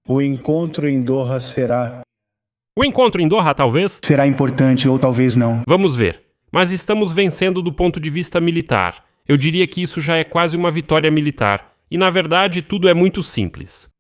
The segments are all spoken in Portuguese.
O encontro em Doha O encontro em Doha, talvez? será importante ou talvez não. Vamos ver. Mas estamos vencendo do ponto de vista militar. Eu diria que isso já é quase uma vitória militar. E, na verdade, tudo é muito simples.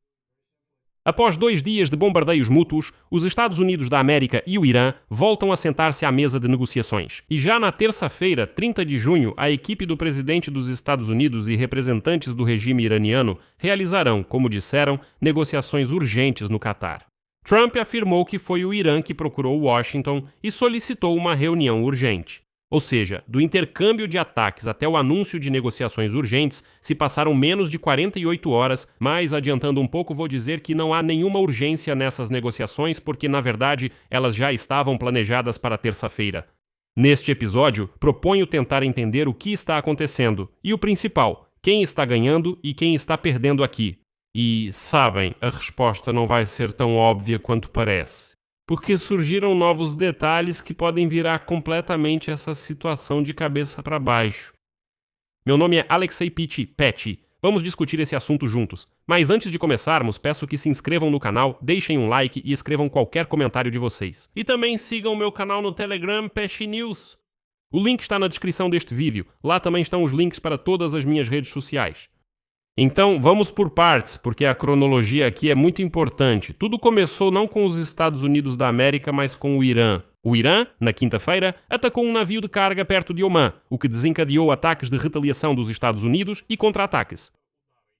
Após 2 dias de bombardeios mútuos, os Estados Unidos da América e o Irã voltam a sentar-se à mesa de negociações. E já na terça-feira, 30 de junho, a equipe do presidente dos Estados Unidos e representantes do regime iraniano realizarão, como disseram, negociações urgentes no Catar. Trump afirmou que foi o Irã que procurou Washington e solicitou uma reunião urgente. Ou seja, do intercâmbio de ataques até o anúncio de negociações urgentes, se passaram menos de 48 horas, mas adiantando um pouco vou dizer que não há nenhuma urgência nessas negociações porque, na verdade, elas já estavam planejadas para terça-feira. Neste episódio, proponho tentar entender o que está acontecendo e o principal, quem está ganhando e quem está perdendo aqui. E, sabem, a resposta não vai ser tão óbvia quanto parece. Porque surgiram novos detalhes que podem virar completamente essa situação de cabeça para baixo. Meu nome é Alexei Peti. Vamos discutir esse assunto juntos. Mas antes de começarmos, peço que se inscrevam no canal, deixem um like e escrevam qualquer comentário de vocês. E também sigam o meu canal no Telegram, Pet News. O link está na descrição deste vídeo. Lá também estão os links para todas as minhas redes sociais. Então, vamos por partes, porque a cronologia aqui é muito importante. Tudo começou não com os Estados Unidos da América, mas com o Irã. O Irã, na quinta-feira, atacou um navio de carga perto de Omã, o que desencadeou ataques de retaliação dos Estados Unidos e contra-ataques.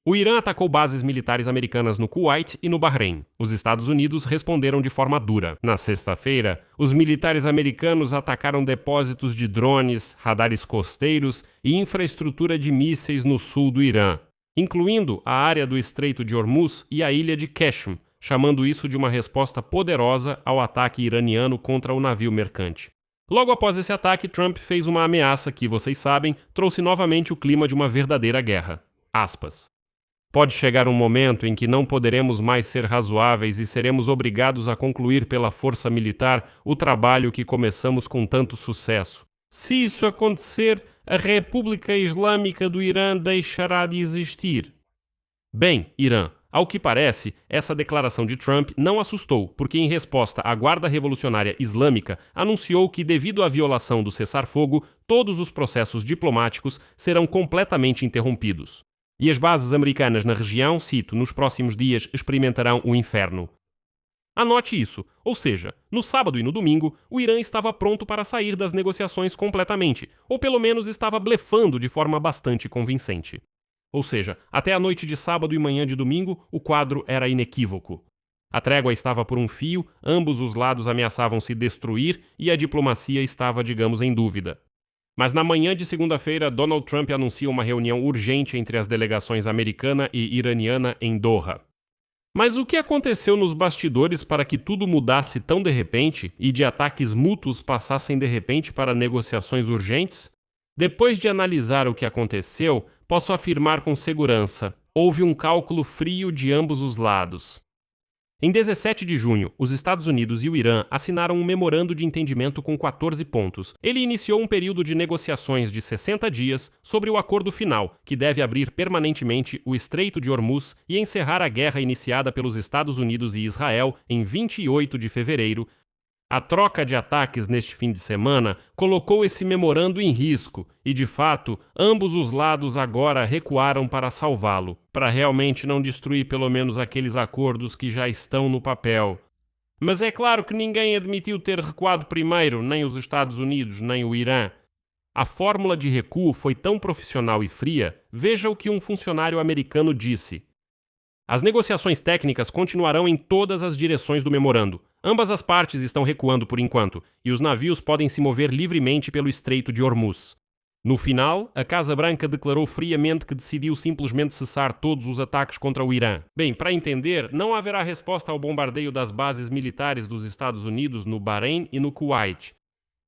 O Irã atacou bases militares americanas no Kuwait e no Bahrein. Os Estados Unidos responderam de forma dura. Na sexta-feira, os militares americanos atacaram depósitos de drones, radares costeiros e infraestrutura de mísseis no sul do Irã, incluindo a área do Estreito de Hormuz e a ilha de Qashm, chamando isso de uma resposta poderosa ao ataque iraniano contra o navio mercante. Logo após esse ataque, Trump fez uma ameaça que, vocês sabem, trouxe novamente o clima de uma verdadeira guerra. Aspas. Pode chegar um momento em que não poderemos mais ser razoáveis e seremos obrigados a concluir pela força militar o trabalho que começamos com tanto sucesso. Se isso acontecer, a República Islâmica do Irã deixará de existir. Bem, Irã, ao que parece, essa declaração de Trump não assustou, porque em resposta a Guarda Revolucionária Islâmica anunciou que, devido à violação do cessar-fogo, todos os processos diplomáticos serão completamente interrompidos. E as bases americanas na região, cito, nos próximos dias experimentarão o inferno. Anote isso, ou seja, no sábado e no domingo, o Irã estava pronto para sair das negociações completamente, ou pelo menos estava blefando de forma bastante convincente. Ou seja, até a noite de sábado e manhã de domingo, o quadro era inequívoco. A trégua estava por um fio, ambos os lados ameaçavam se destruir e a diplomacia estava, digamos, em dúvida. Mas na manhã de segunda-feira, Donald Trump anuncia uma reunião urgente entre as delegações americana e iraniana em Doha. Mas o que aconteceu nos bastidores para que tudo mudasse tão de repente e de ataques mútuos passassem de repente para negociações urgentes? Depois de analisar o que aconteceu, posso afirmar com segurança: houve um cálculo frio de ambos os lados. Em 17 de junho, os Estados Unidos e o Irã assinaram um memorando de entendimento com 14 pontos. Ele iniciou um período de negociações de 60 dias sobre o acordo final, que deve abrir permanentemente o Estreito de Hormuz e encerrar a guerra iniciada pelos Estados Unidos e Israel em 28 de fevereiro. A troca de ataques neste fim de semana colocou esse memorando em risco e, de fato, ambos os lados agora recuaram para salvá-lo, para realmente não destruir pelo menos aqueles acordos que já estão no papel. Mas é claro que ninguém admitiu ter recuado primeiro, nem os Estados Unidos, nem o Irã. A fórmula de recuo foi tão profissional e fria, veja o que um funcionário americano disse. As negociações técnicas continuarão em todas as direções do memorando. Ambas as partes estão recuando por enquanto, e os navios podem se mover livremente pelo Estreito de Hormuz. No final, a Casa Branca declarou friamente que decidiu simplesmente cessar todos os ataques contra o Irã. Bem, para entender, não haverá resposta ao bombardeio das bases militares dos Estados Unidos no Bahrein e no Kuwait.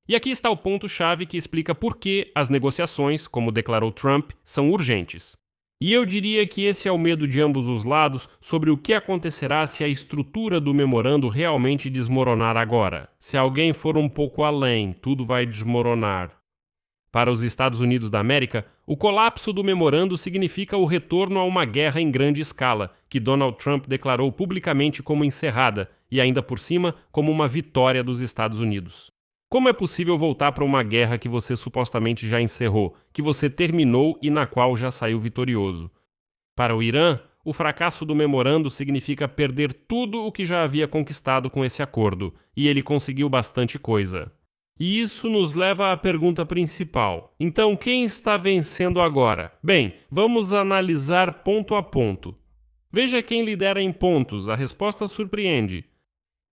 E aqui está o ponto-chave que explica por que as negociações, como declarou Trump, são urgentes. E eu diria que esse é o medo de ambos os lados sobre o que acontecerá se a estrutura do memorando realmente desmoronar agora. Se alguém for um pouco além, tudo vai desmoronar. Para os Estados Unidos da América, O colapso do memorando significa o retorno a uma guerra em grande escala, que Donald Trump declarou publicamente como encerrada e, ainda por cima, como uma vitória dos Estados Unidos. Como é possível voltar para uma guerra que você supostamente já encerrou, que você terminou e na qual já saiu vitorioso? Para o Irã, o fracasso do memorando significa perder tudo o que já havia conquistado com esse acordo, e ele conseguiu bastante coisa. E isso nos leva à pergunta principal. Então, quem está vencendo agora? Bem, vamos analisar ponto a ponto. Veja quem lidera em pontos, a resposta surpreende.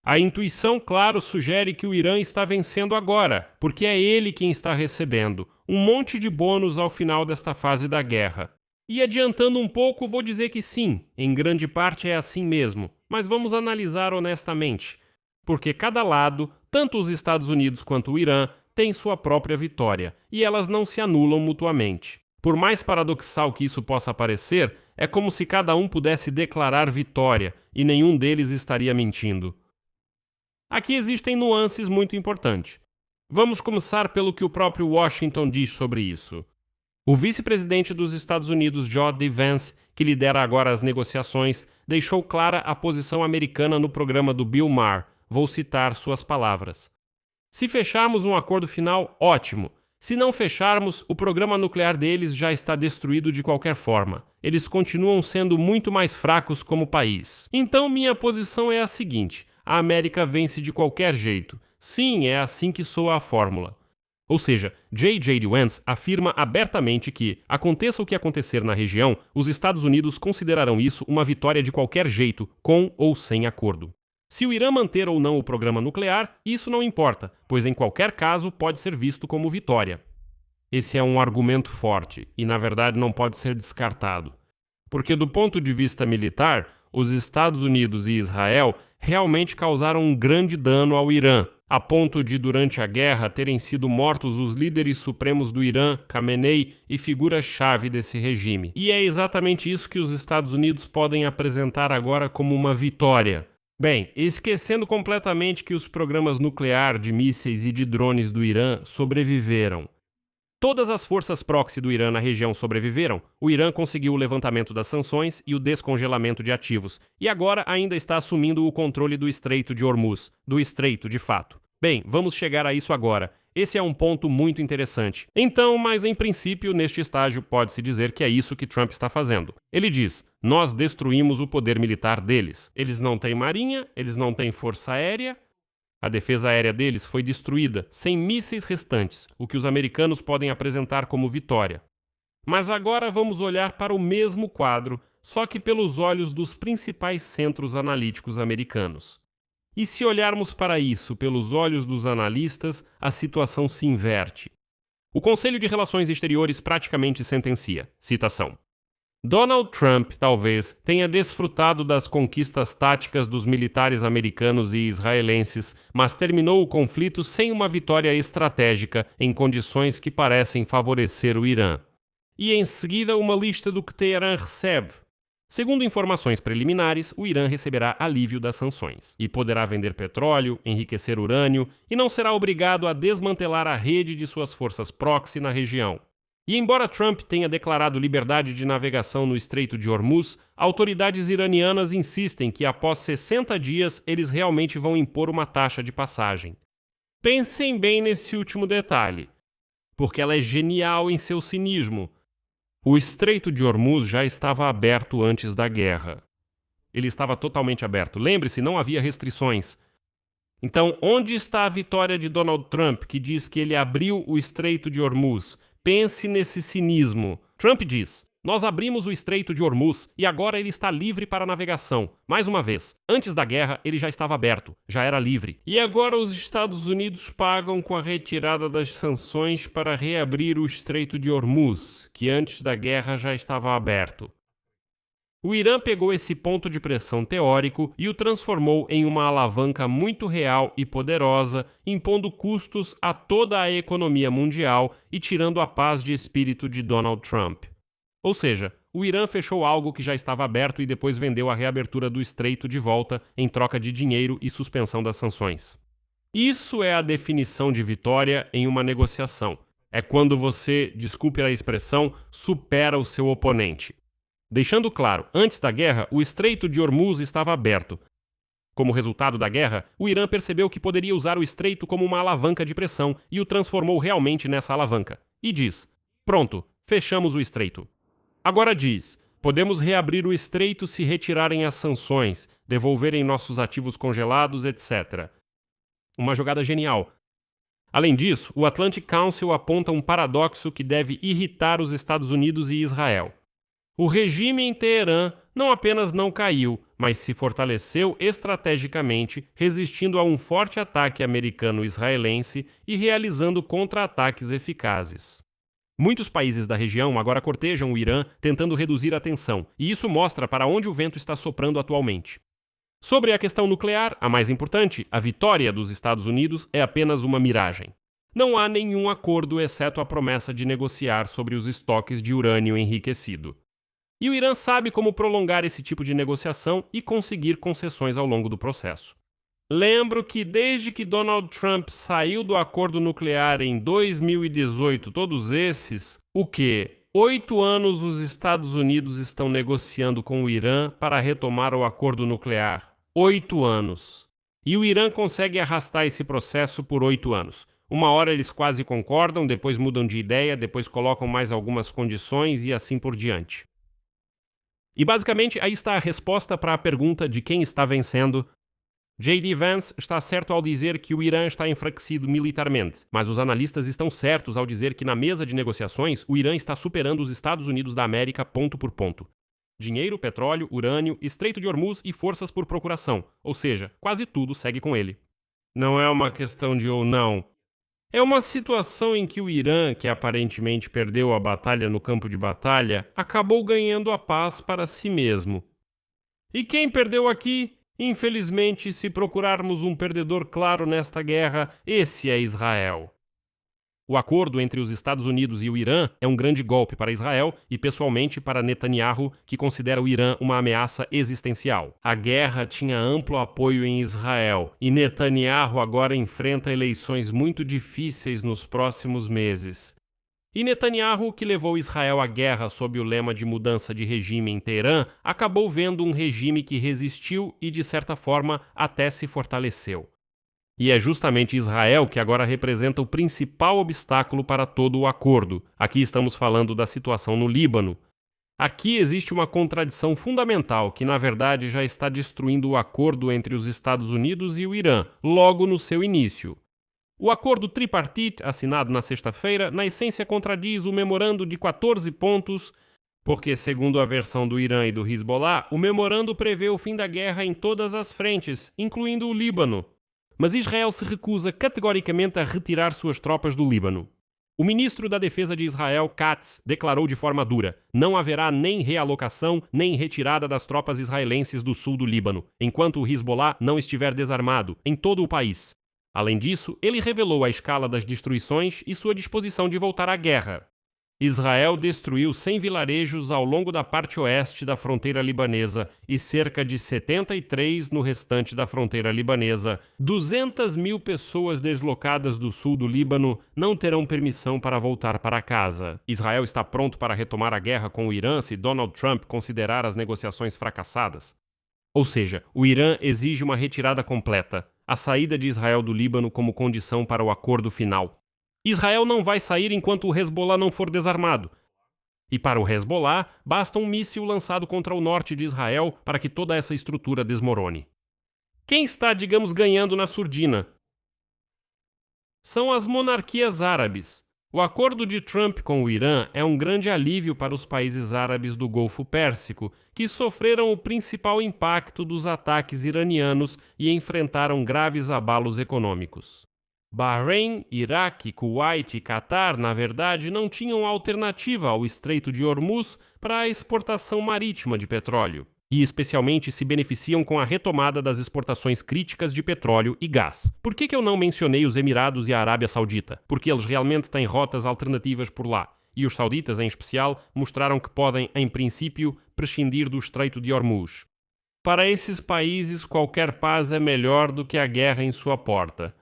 A intuição, claro, sugere que o Irã está vencendo agora, porque é ele quem está recebendo um monte de bônus ao final desta fase da guerra. E adiantando um pouco, vou dizer que sim, em grande parte é assim mesmo, mas vamos analisar honestamente. Porque cada lado, tanto os Estados Unidos quanto o Irã, tem sua própria vitória, e elas não se anulam mutuamente. Por mais paradoxal que isso possa parecer, é como se cada um pudesse declarar vitória, e nenhum deles estaria mentindo. Aqui existem nuances muito importantes. Vamos começar pelo que o próprio Washington diz sobre isso. O vice-presidente dos Estados Unidos, J.D. Vance, que lidera agora as negociações, deixou clara a posição americana no programa do Bill Maher. Vou citar suas palavras. Se fecharmos um acordo final, ótimo. Se não fecharmos, o programa nuclear deles já está destruído de qualquer forma. Eles continuam sendo muito mais fracos como país. Então minha posição é a seguinte: a América vence de qualquer jeito. Sim, é assim que soa a fórmula. Ou seja, J.D. Vance afirma abertamente que, aconteça o que acontecer na região, os Estados Unidos considerarão isso uma vitória de qualquer jeito, com ou sem acordo. Se o Irã manter ou não o programa nuclear, isso não importa, pois em qualquer caso pode ser visto como vitória. Esse é um argumento forte e, na verdade, não pode ser descartado. Porque, do ponto de vista militar, os Estados Unidos e Israel realmente causaram um grande dano ao Irã, a ponto de, durante a guerra, terem sido mortos os líderes supremos do Irã, Khamenei, e figuras-chave desse regime. E é exatamente isso que os Estados Unidos podem apresentar agora como uma vitória. Bem, esquecendo completamente que os programas nuclear, de mísseis e de drones do Irã sobreviveram. Todas as forças proxy do Irã na região sobreviveram. O Irã conseguiu o levantamento das sanções e o descongelamento de ativos, e agora ainda está assumindo o controle do Estreito de Hormuz, do Estreito de fato. Bem, vamos chegar a isso agora. Esse é um ponto muito interessante. Então, mas em princípio, neste estágio, pode-se dizer que é isso que Trump está fazendo. Ele diz: nós destruímos o poder militar deles. Eles não têm marinha, eles não têm força aérea. A defesa aérea deles foi destruída, sem mísseis restantes, o que os americanos podem apresentar como vitória. Mas agora vamos olhar para o mesmo quadro, só que pelos olhos dos principais centros analíticos americanos. E se olharmos para isso pelos olhos dos analistas, a situação se inverte. O Conselho de Relações Exteriores praticamente sentencia, citação: Donald Trump, talvez, tenha desfrutado das conquistas táticas dos militares americanos e israelenses, mas terminou o conflito sem uma vitória estratégica em condições que parecem favorecer o Irã. E em seguida uma lista do que Teherã recebe. Segundo informações preliminares, o Irã receberá alívio das sanções e poderá vender petróleo, enriquecer urânio e não será obrigado a desmantelar a rede de suas forças proxy na região. E embora Trump tenha declarado liberdade de navegação no Estreito de Hormuz, autoridades iranianas insistem que após 60 dias eles realmente vão impor uma taxa de passagem. Pensem bem nesse último detalhe, porque ela é genial em seu cinismo. O Estreito de Hormuz já estava aberto antes da guerra. Ele estava totalmente aberto. Lembre-se, não havia restrições. Então, onde está a vitória de Donald Trump, que diz que ele abriu o Estreito de Hormuz? Pense nesse cinismo. Trump diz: nós abrimos o Estreito de Hormuz e agora ele está livre para navegação. Mais uma vez, antes da guerra ele já estava aberto, já era livre. E agora os Estados Unidos pagam com a retirada das sanções para reabrir o Estreito de Hormuz, que antes da guerra já estava aberto. O Irã pegou esse ponto de pressão teórico e o transformou em uma alavanca muito real e poderosa, impondo custos a toda a economia mundial e tirando a paz de espírito de Donald Trump. Ou seja, o Irã fechou algo que já estava aberto e depois vendeu a reabertura do estreito de volta em troca de dinheiro e suspensão das sanções. Isso é a definição de vitória em uma negociação. É quando você, desculpe a expressão, supera o seu oponente. Deixando claro, antes da guerra, o Estreito de Hormuz estava aberto. Como resultado da guerra, o Irã percebeu que poderia usar o estreito como uma alavanca de pressão e o transformou realmente nessa alavanca. E diz: pronto, fechamos o estreito. Agora diz: podemos reabrir o estreito se retirarem as sanções, devolverem nossos ativos congelados, etc. Uma jogada genial. Além disso, o Atlantic Council aponta um paradoxo que deve irritar os Estados Unidos e Israel. O regime em Teherã não apenas não caiu, mas se fortaleceu estrategicamente, resistindo a um forte ataque americano-israelense e realizando contra-ataques eficazes. Muitos países da região agora cortejam o Irã, tentando reduzir a tensão, e isso mostra para onde o vento está soprando atualmente. Sobre a questão nuclear, a mais importante, a vitória dos Estados Unidos é apenas uma miragem. Não há nenhum acordo exceto a promessa de negociar sobre os estoques de urânio enriquecido. E o Irã sabe como prolongar esse tipo de negociação e conseguir concessões ao longo do processo. Lembro que desde que Donald Trump saiu do acordo nuclear em 2018, todos esses, 8 anos os Estados Unidos estão negociando com o Irã para retomar o acordo nuclear. 8 anos. E o Irã consegue arrastar esse processo por 8 anos. Uma hora eles quase concordam, depois mudam de ideia, depois colocam mais algumas condições e assim por diante. E basicamente aí está a resposta para a pergunta de quem está vencendo. J.D. Vance está certo ao dizer que o Irã está enfraquecido militarmente, mas os analistas estão certos ao dizer que na mesa de negociações o Irã está superando os Estados Unidos da América ponto por ponto. Dinheiro, petróleo, urânio, Estreito de Hormuz e forças por procuração, ou seja, quase tudo segue com ele. Não é uma questão de ou não. É uma situação em que o Irã, que aparentemente perdeu a batalha no campo de batalha, acabou ganhando a paz para si mesmo. E quem perdeu aqui? Infelizmente, se procurarmos um perdedor claro nesta guerra, esse é Israel. O acordo entre os Estados Unidos e o Irã é um grande golpe para Israel e, pessoalmente, para Netanyahu, que considera o Irã uma ameaça existencial. A guerra tinha amplo apoio em Israel e Netanyahu agora enfrenta eleições muito difíceis nos próximos meses. E Netanyahu, que levou Israel à guerra sob o lema de mudança de regime em Teherã, acabou vendo um regime que resistiu e, de certa forma, até se fortaleceu. E é justamente Israel que agora representa o principal obstáculo para todo o acordo. Aqui estamos falando da situação no Líbano. Aqui existe uma contradição fundamental que, na verdade, já está destruindo o acordo entre os Estados Unidos e o Irã, logo no seu início. O acordo tripartite, assinado na sexta-feira, na essência contradiz o memorando de 14 pontos, porque, segundo a versão do Irã e do Hezbollah, o memorando prevê o fim da guerra em todas as frentes, incluindo o Líbano. Mas Israel se recusa categoricamente a retirar suas tropas do Líbano. O ministro da Defesa de Israel, Katz, declarou de forma dura: não haverá nem realocação nem retirada das tropas israelenses do sul do Líbano, enquanto o Hezbollah não estiver desarmado, em todo o país. Além disso, ele revelou a escala das destruições e sua disposição de voltar à guerra. Israel destruiu 100 vilarejos ao longo da parte oeste da fronteira libanesa e cerca de 73 no restante da fronteira libanesa. 200.000 pessoas deslocadas do sul do Líbano não terão permissão para voltar para casa. Israel está pronto para retomar a guerra com o Irã se Donald Trump considerar as negociações fracassadas. Ou seja, o Irã exige uma retirada completa, a saída de Israel do Líbano como condição para o acordo final. Israel não vai sair enquanto o Hezbollah não for desarmado. E para o Hezbollah, basta um míssil lançado contra o norte de Israel para que toda essa estrutura desmorone. Quem está, digamos, ganhando na surdina? São as monarquias árabes. O acordo de Trump com o Irã é um grande alívio para os países árabes do Golfo Pérsico, que sofreram o principal impacto dos ataques iranianos e enfrentaram graves abalos econômicos. Bahrein, Iraque, Kuwait e Catar, na verdade, não tinham alternativa ao Estreito de Hormuz para a exportação marítima de petróleo, e especialmente se beneficiam com a retomada das exportações críticas de petróleo e gás. Por que eu não mencionei os Emirados e a Arábia Saudita? Porque eles realmente têm rotas alternativas por lá, e os sauditas, em especial, mostraram que podem, em princípio, prescindir do Estreito de Hormuz. Para esses países, qualquer paz é melhor do que a guerra em sua porta.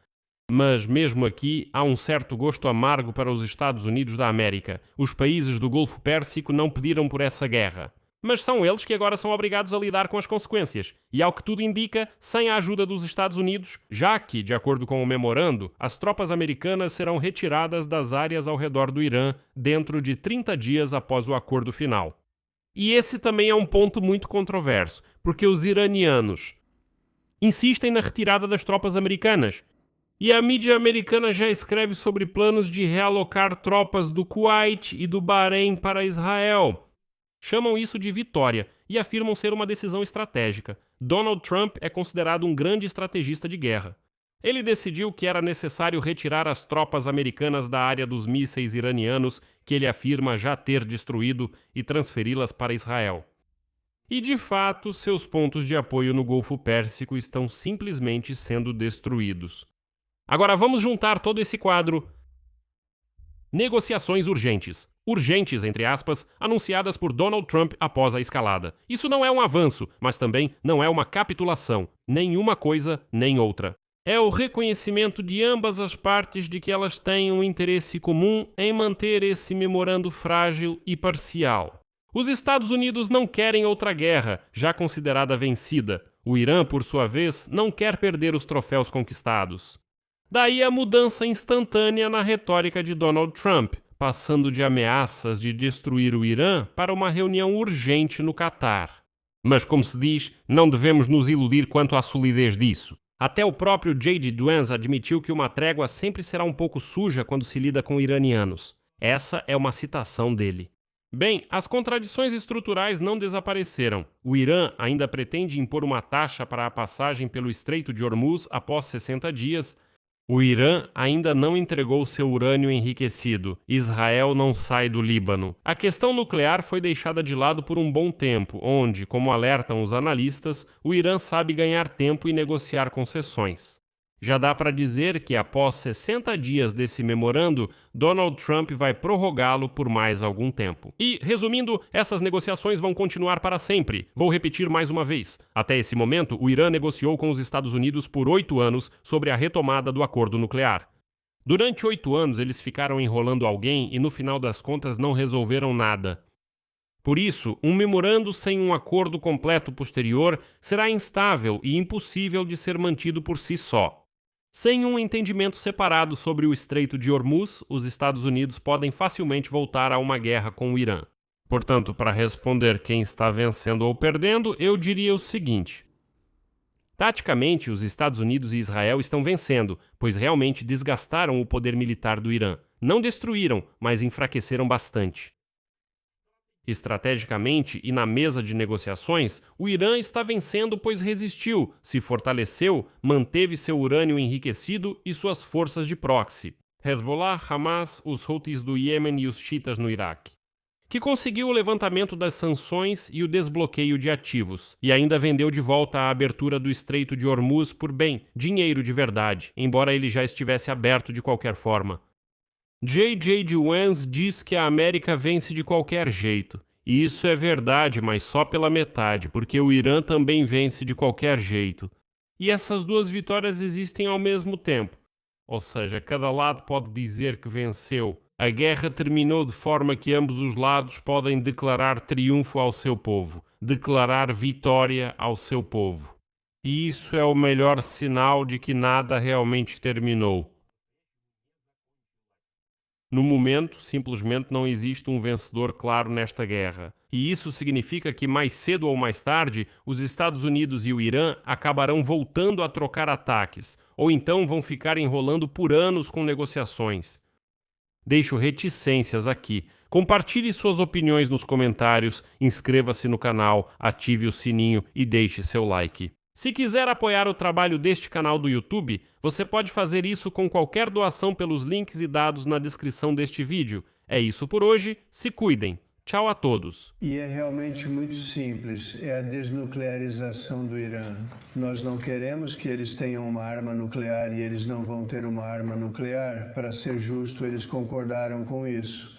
Mas mesmo aqui há um certo gosto amargo para os Estados Unidos da América. Os países do Golfo Pérsico não pediram por essa guerra. Mas são eles que agora são obrigados a lidar com as consequências. E ao que tudo indica, sem a ajuda dos Estados Unidos, já que, de acordo com o memorando, as tropas americanas serão retiradas das áreas ao redor do Irã dentro de 30 dias após o acordo final. E esse também é um ponto muito controverso, porque os iranianos insistem na retirada das tropas americanas. E a mídia americana já escreve sobre planos de realocar tropas do Kuwait e do Bahrein para Israel. Chamam isso de vitória e afirmam ser uma decisão estratégica. Donald Trump é considerado um grande estrategista de guerra. Ele decidiu que era necessário retirar as tropas americanas da área dos mísseis iranianos, que ele afirma já ter destruído, e transferi-las para Israel. E, de fato, seus pontos de apoio no Golfo Pérsico estão simplesmente sendo destruídos. Agora vamos juntar todo esse quadro. Negociações urgentes. Urgentes, entre aspas, anunciadas por Donald Trump após a escalada. Isso não é um avanço, mas também não é uma capitulação. Nenhuma coisa, nem outra. É o reconhecimento de ambas as partes de que elas têm um interesse comum em manter esse memorando frágil e parcial. Os Estados Unidos não querem outra guerra, já considerada vencida. O Irã, por sua vez, não quer perder os troféus conquistados. Daí a mudança instantânea na retórica de Donald Trump, passando de ameaças de destruir o Irã para uma reunião urgente no Catar. Mas, como se diz, não devemos nos iludir quanto à solidez disso. Até o próprio J.D. Vance admitiu que uma trégua sempre será um pouco suja quando se lida com iranianos. Essa é uma citação dele. Bem, as contradições estruturais não desapareceram. O Irã ainda pretende impor uma taxa para a passagem pelo Estreito de Hormuz após 60 dias. O Irã ainda não entregou seu urânio enriquecido. Israel não sai do Líbano. A questão nuclear foi deixada de lado por um bom tempo, onde, como alertam os analistas, o Irã sabe ganhar tempo e negociar concessões. Já dá para dizer que, após 60 dias desse memorando, Donald Trump vai prorrogá-lo por mais algum tempo. E, resumindo, essas negociações vão continuar para sempre. Vou repetir mais uma vez. Até esse momento, o Irã negociou com os Estados Unidos por 8 anos sobre a retomada do acordo nuclear. Durante 8 anos, eles ficaram enrolando alguém e, no final das contas, não resolveram nada. Por isso, um memorando sem um acordo completo posterior será instável e impossível de ser mantido por si só. Sem um entendimento separado sobre o Estreito de Hormuz, os Estados Unidos podem facilmente voltar a uma guerra com o Irã. Portanto, para responder quem está vencendo ou perdendo, eu diria o seguinte. Taticamente, os Estados Unidos e Israel estão vencendo, pois realmente desgastaram o poder militar do Irã. Não destruíram, mas enfraqueceram bastante. Estrategicamente e na mesa de negociações, o Irã está vencendo pois resistiu, se fortaleceu, manteve seu urânio enriquecido e suas forças de proxy. Hezbollah, Hamas, os Houthis do Iêmen e os Chiitas no Iraque. Que conseguiu o levantamento das sanções e o desbloqueio de ativos, e ainda vendeu de volta a abertura do Estreito de Hormuz por dinheiro de verdade, embora ele já estivesse aberto de qualquer forma. J.D. Vance diz que a América vence de qualquer jeito. E isso é verdade, mas só pela metade, porque o Irã também vence de qualquer jeito. E essas duas vitórias existem ao mesmo tempo. Ou seja, cada lado pode dizer que venceu. A guerra terminou de forma que ambos os lados podem declarar triunfo ao seu povo, declarar vitória ao seu povo. E isso é o melhor sinal de que nada realmente terminou. No momento, simplesmente não existe um vencedor claro nesta guerra. E isso significa que mais cedo ou mais tarde, os Estados Unidos e o Irã acabarão voltando a trocar ataques, ou então vão ficar enrolando por anos com negociações. Deixo reticências aqui. Compartilhe suas opiniões nos comentários, inscreva-se no canal, ative o sininho e deixe seu like. Se quiser apoiar o trabalho deste canal do YouTube, você pode fazer isso com qualquer doação pelos links e dados na descrição deste vídeo. É isso por hoje, se cuidem. Tchau a todos. E é realmente muito simples, é a desnuclearização do Irã. Nós não queremos que eles tenham uma arma nuclear e eles não vão ter uma arma nuclear. Para ser justo, eles concordaram com isso.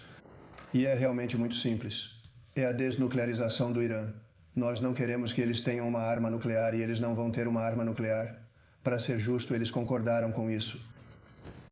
E é realmente muito simples, é a desnuclearização do Irã. Nós não queremos que eles tenham uma arma nuclear e eles não vão ter uma arma nuclear. Para ser justo, eles concordaram com isso.